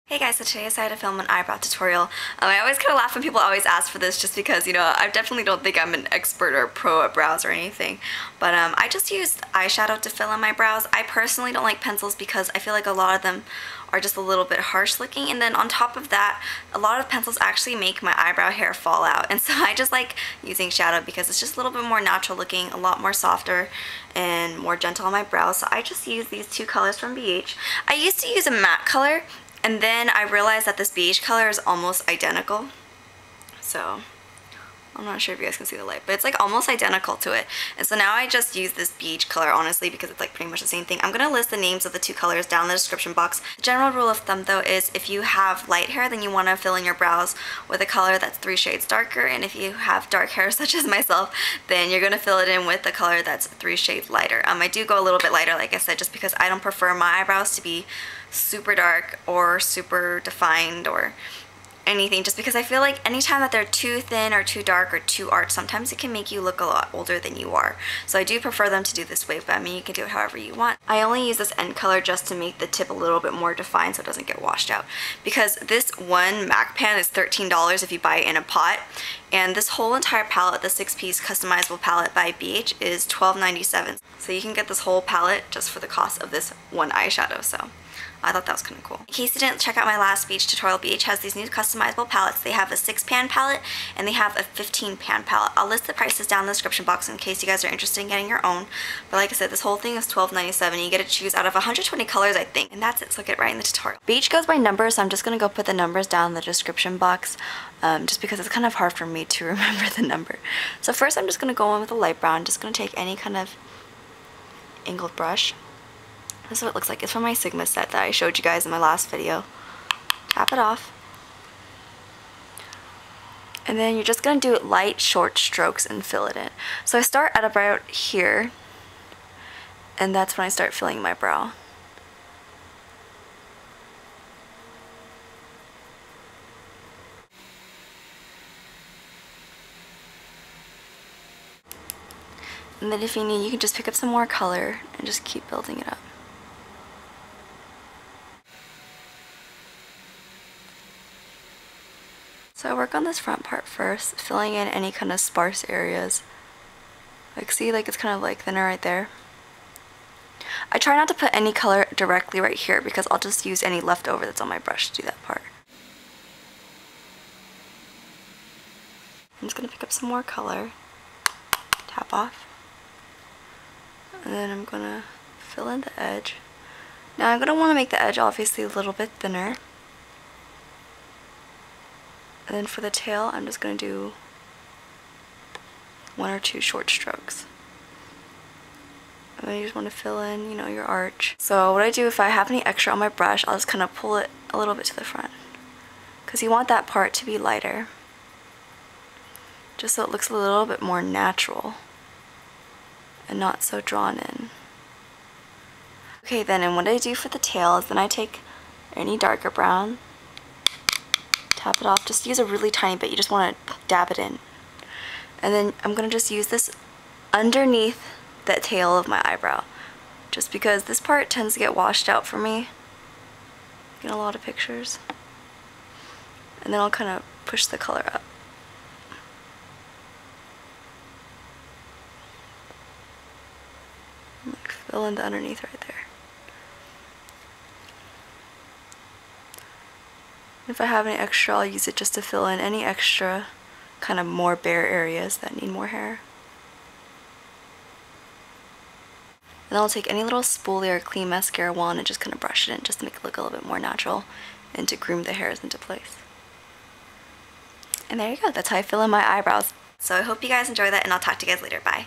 Hey guys, so today I decided to film an eyebrow tutorial. I always kind of laugh when people always ask for this just because, you know, I definitely don't think I'm an expert or pro at brows or anything. But I just used eyeshadow to fill in my brows. I personally don't like pencils because I feel like a lot of them are just a little bit harsh looking, and then on top of that, a lot of pencils actually make my eyebrow hair fall out, and so I just like using shadow because it's just a little bit more natural looking, a lot more softer and more gentle on my brows. So I just use these two colors from BH. I used to use a matte color, and then I realized that this beige color is almost identical. So I'm not sure if you guys can see the light, but it's like almost identical to it. And so now I just use this beige color, honestly, because it's like pretty much the same thing. I'm going to list the names of the two colors down in the description box. The general rule of thumb though is if you have light hair, then you want to fill in your brows with a color that's 3 shades darker. And if you have dark hair such as myself, then you're going to fill it in with a color that's 3 shades lighter. I do go a little bit lighter, like I said, just because I don't prefer my eyebrows to be super dark or super defined or anything, just because I feel like anytime that they're too thin or too dark or too arched, sometimes it can make you look a lot older than you are. So I do prefer them to do this way, but I mean, you can do it however you want. I only use this end color just to make the tip a little bit more defined so it doesn't get washed out, because this one MAC pan is $13 if you buy it in a pot, and this whole entire palette, the 6-piece customizable palette by BH, is $12.97. So you can get this whole palette just for the cost of this one eyeshadow. So I thought that was kind of cool. In case you didn't check out my last BH tutorial, BH has these new customizable palettes. They have a 6-pan palette and they have a 15-pan palette. I'll list the prices down in the description box in case you guys are interested in getting your own. But like I said, this whole thing is $12.97. You get to choose out of 120 colors, I think. And that's it, so get right in the tutorial. BH goes by numbers, so I'm just going to go put the numbers down in the description box just because it's kind of hard for me to remember the number. So first I'm just going to go in with a light brown. I'm just going to take any kind of angled brush. This is what it looks like. It's from my Sigma set that I showed you guys in my last video. Tap it off. And then you're just going to do light, short strokes and fill it in. So I start at about here, and that's when I start filling my brow. And then if you need, you can just pick up some more color and just keep building it up. So I work on this front part first, filling in any kind of sparse areas. Like, see, like it's kind of like thinner right there. I try not to put any color directly right here because I'll just use any leftover that's on my brush to do that part. I'm just going to pick up some more color, tap off, and then I'm going to fill in the edge. Now I'm going to want to make the edge obviously a little bit thinner. And then for the tail, I'm just going to do 1 or 2 short strokes. And then you just want to fill in, you know, your arch. So what I do, if I have any extra on my brush, I'll just kind of pull it a little bit to the front. Because you want that part to be lighter. Just so it looks a little bit more natural. And not so drawn in. Okay then, and what I do for the tail is then I take any darker brown, tap it off, just use a really tiny bit, you just want to dab it in. And then I'm going to just use this underneath the tail of my eyebrow, just because this part tends to get washed out for me in a lot of pictures. And then I'll kind of push the color up. And like fill in the underneath right there. If I have any extra, I'll use it just to fill in any extra kind of more bare areas that need more hair. And then I'll take any little spoolie or clean mascara wand and just kind of brush it in just to make it look a little bit more natural and to groom the hairs into place. And there you go, that's how I fill in my eyebrows. So I hope you guys enjoy that, and I'll talk to you guys later. Bye.